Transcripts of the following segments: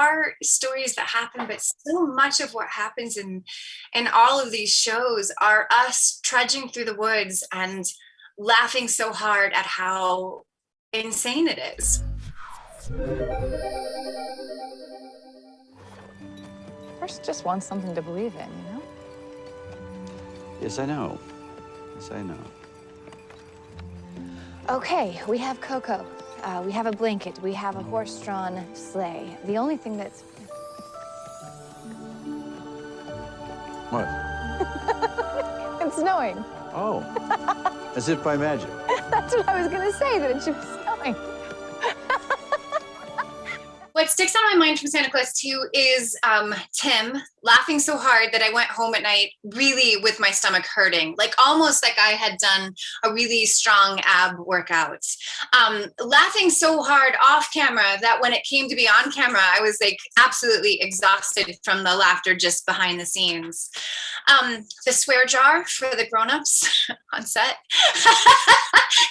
are stories that happen, but so much of what happens in all of these shows are us trudging through the woods and laughing so hard at how insane it is. First, just wants something to believe in, you know? Yes, I know. Yes, I know. Okay, we have Coco. We have a blanket. We have a horse-drawn sleigh. The only thing that's... What? It's snowing. Oh, as if by magic. That's what I was gonna say, that it should be snowing. What sticks on my mind from Santa Claus 2 is Tim laughing so hard that I went home at night really with my stomach hurting, like almost like I had done a really strong ab workout. Laughing so hard off camera that when it came to be on camera, I was like absolutely exhausted from the laughter just behind the scenes. The swear jar for the grown-ups on set,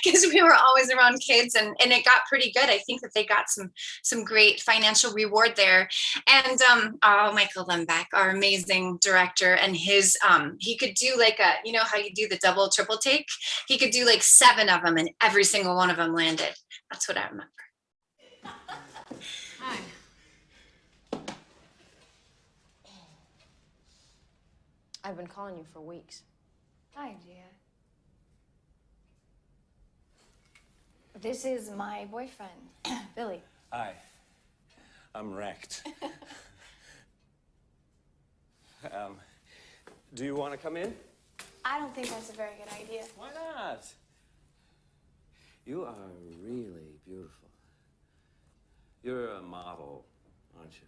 because we were always around kids, and it got pretty good. I think that they got some great financial reward there. And Michael Lembeck, our amazing director, and his he could do like a, you know how you do the double triple take, he could do like 7 of them and every single one of them landed. That's what I remember. Hi. I've been calling you for weeks. Hi, Gia. This is my boyfriend, Billy. Hi. I'm wrecked. Do you want to come in? I don't think that's a very good idea. Why not? You are really beautiful. You're a model, aren't you?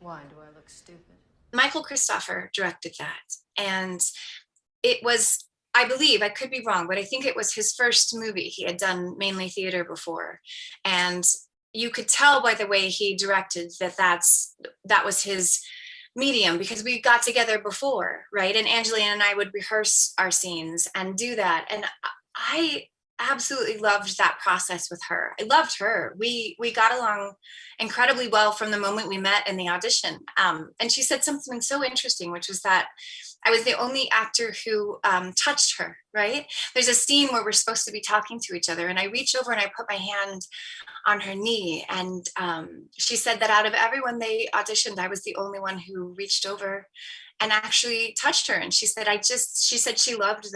Why? Do I look stupid? Michael Christopher directed that, and it was, I believe, I could be wrong, but I think it was his first movie. He had done mainly theater before, and you could tell by the way he directed that was his medium, because we got together before, right? And Angelina and I would rehearse our scenes and do that, and I absolutely loved that process with her. I loved her. We got along incredibly well from the moment we met in the audition. And she said something so interesting, which was that I was the only actor who touched her, right? There's a scene where we're supposed to be talking to each other, and I reach over and I put my hand on her knee, and she said that out of everyone they auditioned, I was the only one who reached over and actually touched her. And she said she loved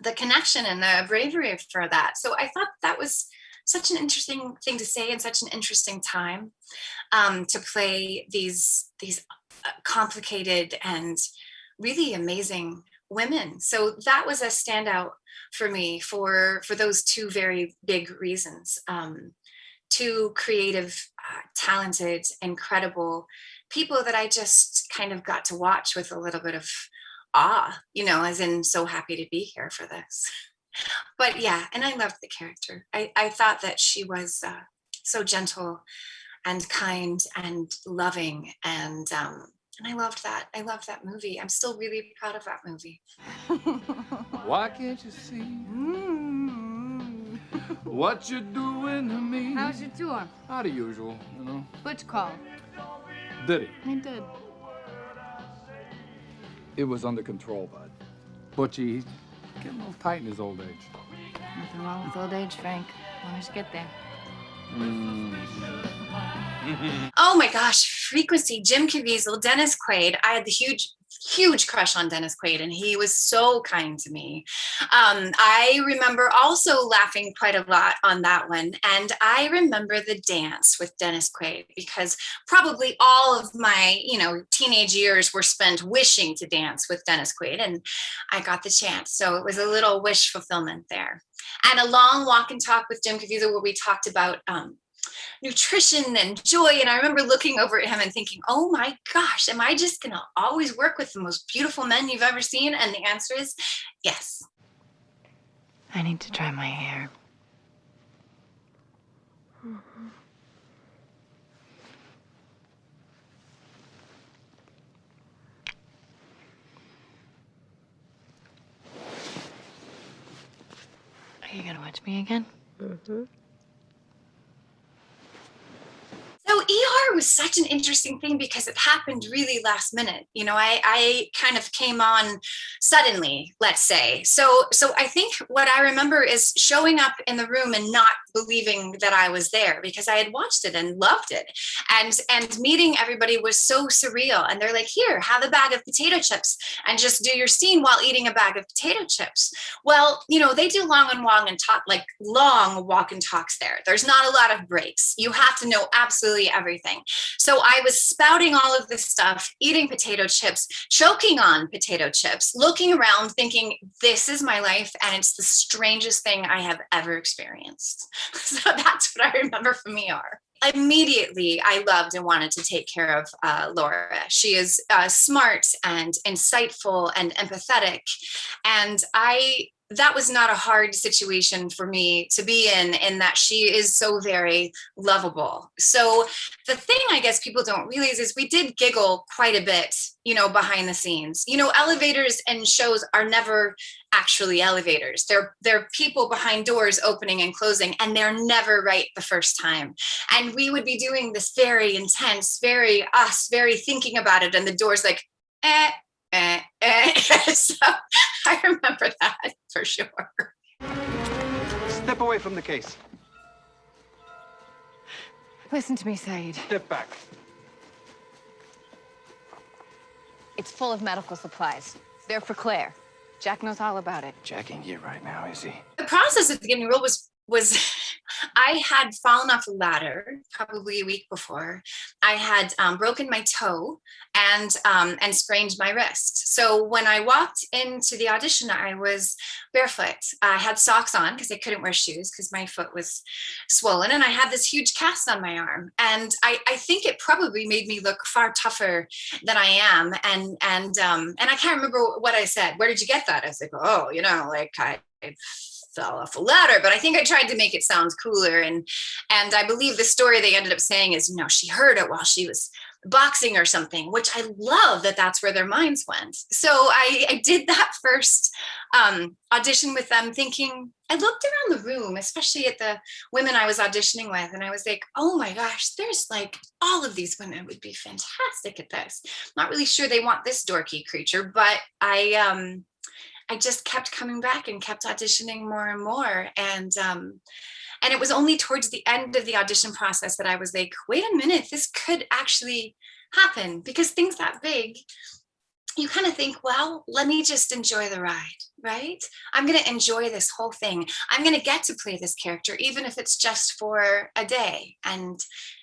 the connection and the bravery for that. So I thought that was such an interesting thing to say, and such an interesting time to play these complicated and really amazing women. So that was a standout for me for those 2 very big reasons. 2 creative, talented, incredible people that I just kind of got to watch with a little bit of awe, you know, as in so happy to be here for this. But yeah, and I loved the character. I thought that she was so gentle and kind and loving, and I loved that. I loved that movie. I'm still really proud of that movie. Why can't you see what you're doing to me? How's your tour? How the usual, you know. Butch called. Did he? He did. It was under control, bud. Butchie, he's getting a little tight in his old age. Nothing wrong with old age, Frank. Let us get there. Oh my gosh, Frequency, Jim Caviezel, Dennis Quaid. I had the huge crush on Dennis Quaid, and he was so kind to me. I remember also laughing quite a lot on that one, and I remember the dance with Dennis Quaid, because probably all of my, teenage years were spent wishing to dance with Dennis Quaid, and I got the chance. So it was a little wish fulfillment there. And a long walk and talk with Jim Caviezel where we talked about nutrition and joy. And I remember looking over at him and thinking, oh my gosh, am I just going to always work with the most beautiful men you've ever seen? And the answer is yes. I need to dry my hair. Mm-hmm. Are you gonna watch me again? Mm-hmm. So ER was such an interesting thing because it happened really last minute. You know, I kind of came on suddenly, let's say. So I think what I remember is showing up in the room and not believing that I was there because I had watched it and loved it. And meeting everybody was so surreal. And they're like, here, have a bag of potato chips and just do your scene while eating a bag of potato chips. Well, you know, they do long walk and talks there. There's not a lot of breaks. You have to know absolutely everything. So I was spouting all of this stuff, eating potato chips, choking on potato chips, looking around thinking, this is my life. And it's the strangest thing I have ever experienced. So that's what I remember from ER. Immediately, I loved and wanted to take care of Laura. She is smart and insightful and empathetic. And that was not a hard situation for me to be in that she is so very lovable. So the thing I guess people don't realize is we did giggle quite a bit, you know, behind the scenes. You know, elevators and shows are never actually elevators. They're people behind doors opening and closing, and they're never right the first time. And we would be doing this very intense, very thinking about it, and the door's like, So I remember that for sure. Step away from the case. Listen to me, Saeed. Step back. It's full of medical supplies. They're for Claire. Jack knows all about it. Jack ain't here right now, is he? The process of getting role was I had fallen off a ladder probably a week before. I had broken my toe and sprained my wrist. So when I walked into the audition, I was barefoot. I had socks on because I couldn't wear shoes because my foot was swollen, and I had this huge cast on my arm. And I think it probably made me look far tougher than I am. And I can't remember what I said. Where did you get that? I was like, oh, you know, like I fell off a ladder, but I think I tried to make it sound cooler. And I believe the story they ended up saying is, you know, she heard it while she was boxing or something, which I love that that's where their minds went. So I did that first audition with them thinking, I looked around the room, especially at the women I was auditioning with, and I was like, oh my gosh, there's like all of these women would be fantastic at this. Not really sure they want this dorky creature, but I just kept coming back and kept auditioning more and more. And it was only towards the end of the audition process that I was like, wait a minute, this could actually happen. Because things that big, you kind of think, well, let me just enjoy the ride, right? I'm going to enjoy this whole thing. I'm going to get to play this character, even if it's just for a day. And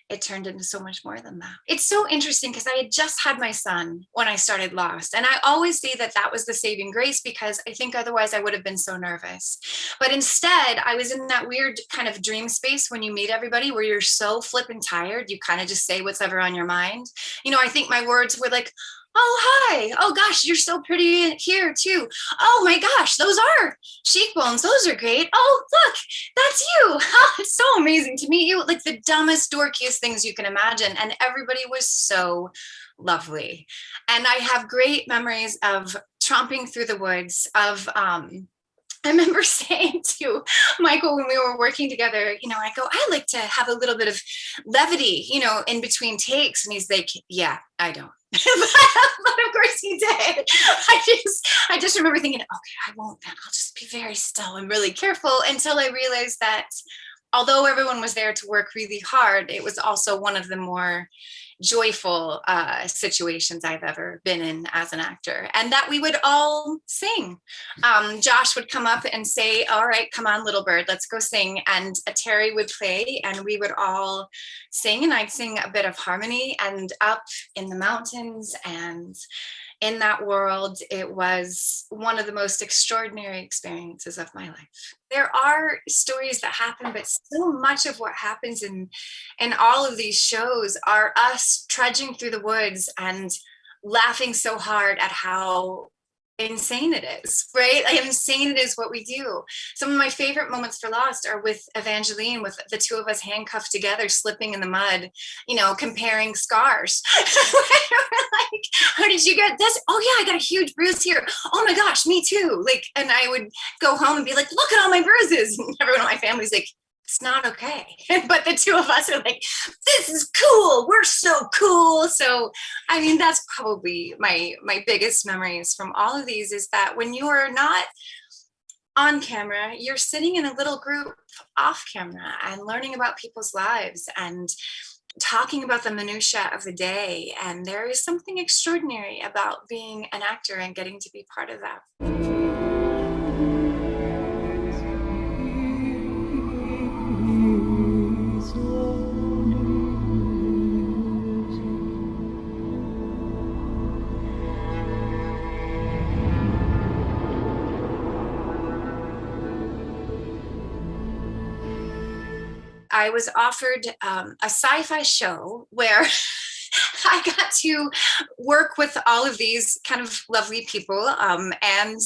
it turned into so much more than that. It's so interesting because I had just had my son when I started Lost. And I always say that that was the saving grace because I think otherwise I would have been so nervous. But instead, I was in that weird kind of dream space when you meet everybody where you're so flippin' tired, you kind of just say what's ever on your mind. You know, I think my words were like, oh, hi. Oh, gosh, you're so pretty here, too. Oh, my gosh, those are cheekbones. Those are great. Oh, look, that's you. Oh, it's so amazing to meet you. Like the dumbest, dorkiest things you can imagine. And everybody was so lovely. And I have great memories of tromping through the woods, of I remember saying to Michael when we were working together, you know, I go, I like to have a little bit of levity, you know, in between takes. And he's like, yeah, I don't. but of course he did. I just remember thinking, okay, I won't then. I'll just be very still and really careful until I realized that although everyone was there to work really hard, it was also one of the more joyful situations I've ever been in as an actor, and that we would all sing. Josh would come up and say, all right, come on, little bird, let's go sing. And Terry would play and we would all sing, and I'd sing a bit of harmony. And up in the mountains and in that world, it was one of the most extraordinary experiences of my life. There are stories that happen, but so much of what happens in all of these shows are us trudging through the woods and laughing so hard at how insane it is, right? Like, insane it is what we do. Some of my favorite moments for Lost are with Evangeline, with the two of us handcuffed together, slipping in the mud, you know, comparing scars. Like, how did you get this? Oh yeah, I got a huge bruise here. Oh my gosh, me too. Like, and I would go home and be like, look at all my bruises. And everyone in my family's like, it's not okay. But the two of us are like, this is cool. We're so cool. So, I mean, that's probably my biggest memories from all of these, is that when you're not on camera, you're sitting in a little group off camera and learning about people's lives and talking about the minutia of the day. And there is something extraordinary about being an actor and getting to be part of that. I was offered a sci-fi show where I got to work with all of these kind of lovely people, and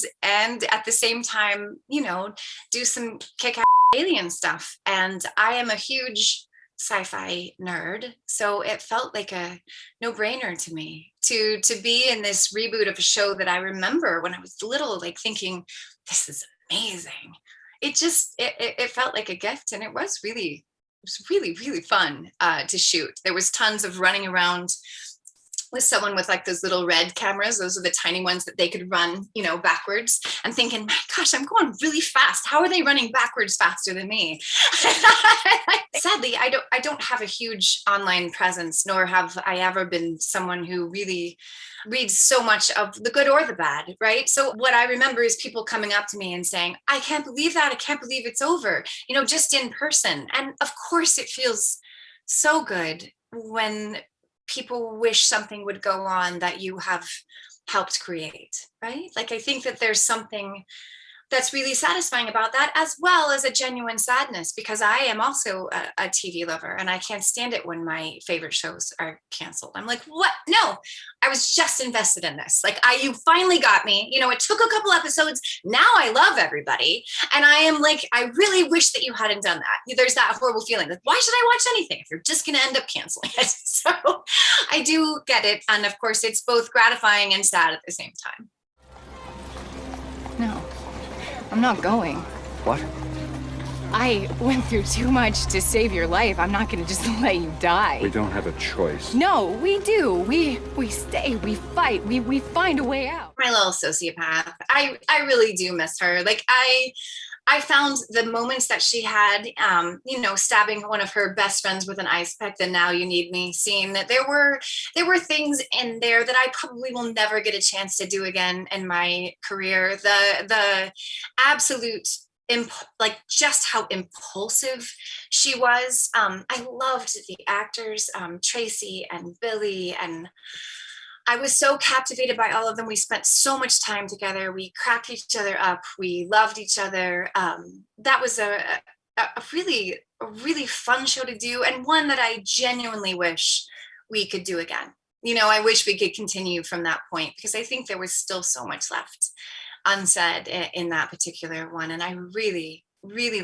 at the same time, you know, do some kick-ass alien stuff. And I am a huge sci-fi nerd, so it felt like a no-brainer to me to be in this reboot of a show that I remember when I was little, like thinking, this is amazing. It felt like a gift, and it was really fun to shoot. There was tons of running around with someone with like those little red cameras. Those are the tiny ones that they could run, you know, backwards, and thinking, my gosh, I'm going really fast. How are they running backwards faster than me? Sadly, I don't have a huge online presence, nor have I ever been someone who really reads so much of the good or the bad, right? So what I remember is people coming up to me and saying, I can't believe that. I can't believe it's over, you know, just in person. And of course it feels so good when people wish something would go on that you have helped create, right? Like, I think that there's something that's really satisfying about that, as well as a genuine sadness, because I am also a TV lover, and I can't stand it when my favorite shows are canceled. I'm like, what? No, I was just invested in this. Like, you finally got me. You know, it took a couple episodes. Now I love everybody. And I am like, I really wish that you hadn't done that. There's that horrible feeling like, why should I watch anything if you're just going to end up canceling it? So I do get it. And of course, it's both gratifying and sad at the same time. No, I'm not going. What? I went through too much to save your life. I'm not gonna just let you die. We don't have a choice. No, we do. We stay, we fight, we find a way out. My little sociopath. I really do miss her. Like, I found the moments that she had, you know, stabbing one of her best friends with an ice pick, the Now You Need Me scene, that there were things in there that I probably will never get a chance to do again in my career. The absolute like just how impulsive she was. I loved the actors, Tracy and Billy, and I was so captivated by all of them. We spent so much time together. We cracked each other up. We loved each other. That was a really fun show to do, and one that I genuinely wish we could do again. You know, I wish we could continue from that point, because I think there was still so much left unsaid in that particular one. And I really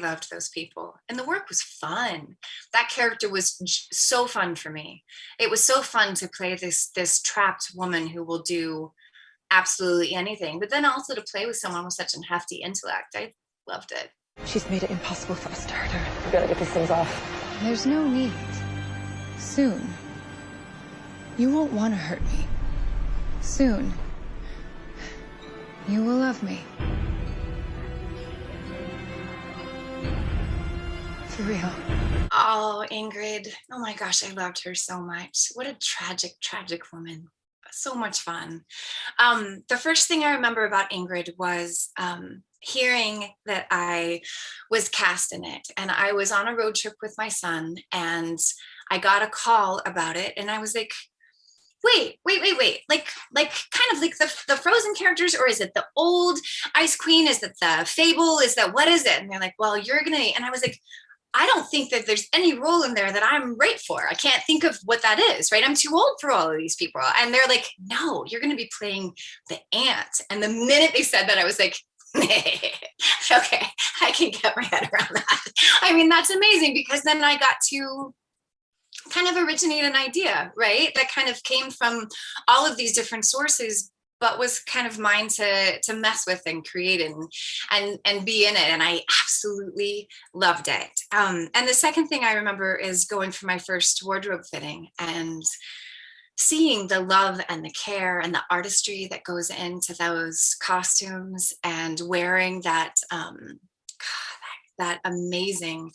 loved those people, and the work was fun. That character was so fun for me. It was so fun to play this trapped woman who will do absolutely anything, but then also to play with someone with such a hefty intellect. I loved it. She's made it impossible for us to hurt her. We gotta get these things off. There's no need. Soon. You won't want to hurt me. Soon. You will love me. For real. Oh, Ingrid. Oh my gosh, I loved her so much. What a tragic woman. So much fun. The first thing I remember about Ingrid was hearing that I was cast in it. And I was on a road trip with my son, and I got a call about it. And I was like, wait, like kind of like the Frozen characters, or is it the old Ice Queen? Is it the Fable? Is that, what is it? And they're like, well, and I was like, I don't think that there's any role in there that I'm right for. I can't think of what that is, right? I'm too old for all of these people. And they're like, no, you're going to be playing the aunt. And the minute they said that, I was like, okay, I can get my head around that. I mean, that's amazing, because then I got to kind of originate an idea, right? That kind of came from all of these different sources, but was kind of mine to mess with and create and be in it. And I absolutely loved it. And the second thing I remember is going for my first wardrobe fitting and seeing the love and the care and the artistry that goes into those costumes and wearing that amazing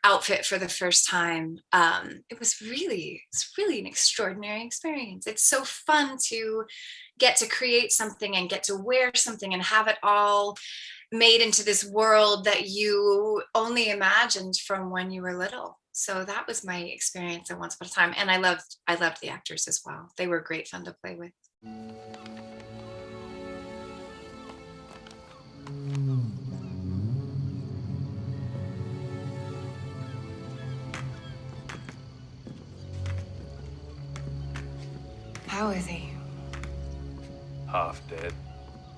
outfit for the first time. It's really an extraordinary experience. It's so fun to get to create something and get to wear something and have it all made into this world that you only imagined from when you were little. So that was my experience at Once Upon a Time. And I loved the actors as well. They were great fun to play with. How is he? Half dead.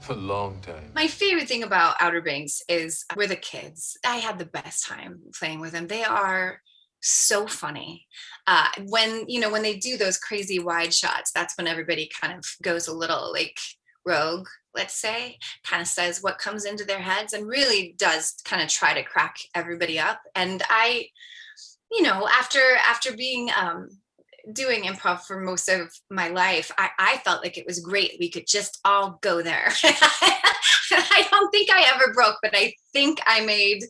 For a long time. My favorite thing about Outer Banks is we're the kids. I had the best time playing with them. They are so funny. When they do those crazy wide shots, that's when everybody kind of goes a little like rogue, let's say, kind of says what comes into their heads and really does kind of try to crack everybody up. And I, after being doing improv for most of my life, I felt like it was great. We could just all go there. I don't think I ever broke, but I think I made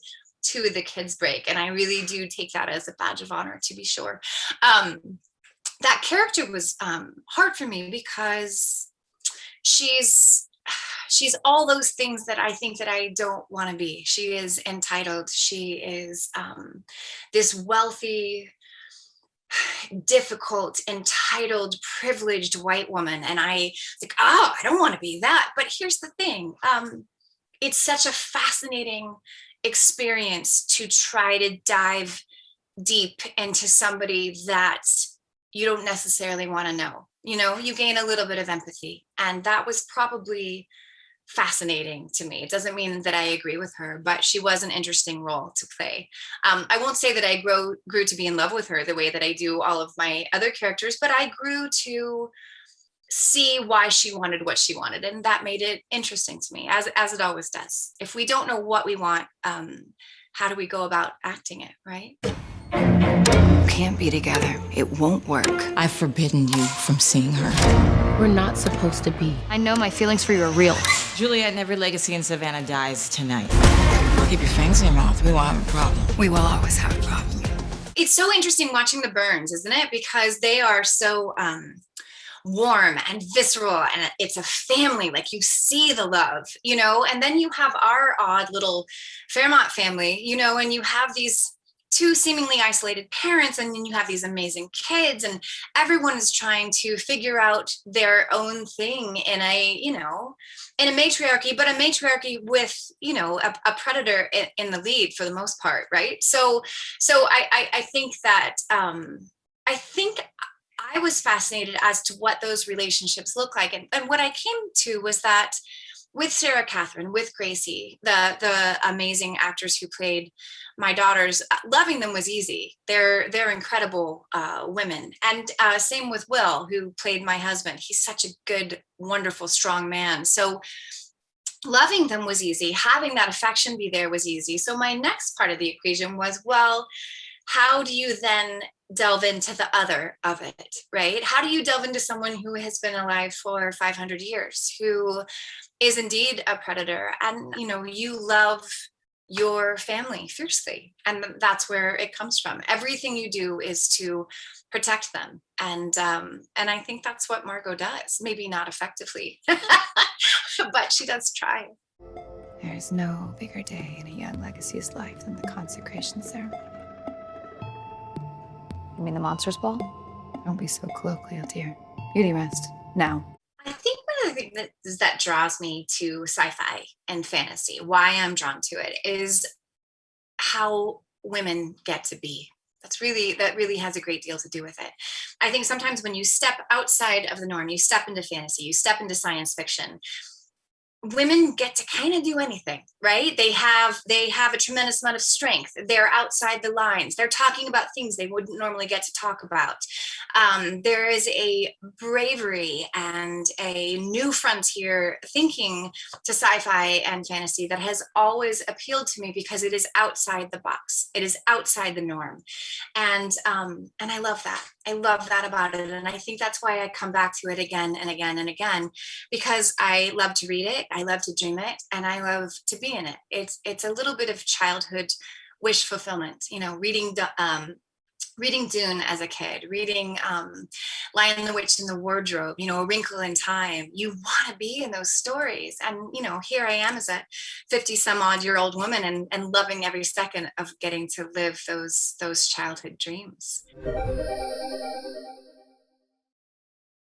two of the kids break. And I really do take that as a badge of honor, to be sure. That character was hard for me because she's all those things that I think that I don't want to be. She is entitled. She is this wealthy, difficult, entitled, privileged white woman. And I don't want to be that. But here's the thing. It's such a fascinating experience to try to dive deep into somebody that you don't necessarily want to know. You gain a little bit of empathy. And that was probably fascinating to me. It doesn't mean that I agree with her, but she was an interesting role to play. I won't say that I grew to be in love with her the way that I do all of my other characters, but I grew to see why she wanted what she wanted. And that made it interesting to me, as it always does. If we don't know what we want, how do we go about acting it, right? Can't be together. It won't work. I've forbidden you from seeing her. We're not supposed to be. I know my feelings for you are real. Juliet and every legacy in Savannah dies tonight. Keep your fangs in your mouth. We won't have a problem. We will always have a problem. It's so interesting watching the Byrnes, isn't it? Because they are so warm and visceral, and it's a family. Like, you see the love, and then you have our odd little Fairmont family, and you have these two seemingly isolated parents, and then you have these amazing kids, and everyone is trying to figure out their own thing in a matriarchy, but a matriarchy with, a predator in the lead for the most part, right? So I think that I was fascinated as to what those relationships look like, and what I came to was that with Sarah Catherine, with Gracie, the amazing actors who played my daughters, loving them was easy. They're incredible women. And same with Will, who played my husband. He's such a good, wonderful, strong man. So loving them was easy. Having that affection be there was easy. So my next part of the equation was, well, how do you then delve into the other of it, right? How do you delve into someone who has been alive for 500 years, who is indeed a predator, and you love your family fiercely, and that's where it comes from. Everything you do is to protect them, and I think that's what Margot does. Maybe not effectively, but she does try. There's no bigger day in a young legacy's life than the consecration ceremony. You mean the Monsters Ball? Don't be so colloquial, dear. Beauty rest now. I think one of the things that draws me to sci-fi and fantasy, why I'm drawn to it, is how women get to be. That really has a great deal to do with it. I think sometimes when you step outside of the norm, you step into fantasy, you step into science fiction, women get to kind of do anything, right? They have a tremendous amount of strength. They're outside the lines. They're talking about things they wouldn't normally get to talk about. There is a bravery and a new frontier thinking to sci-fi and fantasy that has always appealed to me because it is outside the box. It is outside the norm, and I love that. I love that about it, and I think that's why I come back to it again and again and again, because I love to read it, I love to dream it, and I love to be in it. It's a little bit of childhood wish fulfillment, reading Dune as a kid, reading Lion the Witch in the Wardrobe, A Wrinkle in Time. You want to be in those stories, and here I am as a 50 some odd year old woman, and loving every second of getting to live those childhood dreams.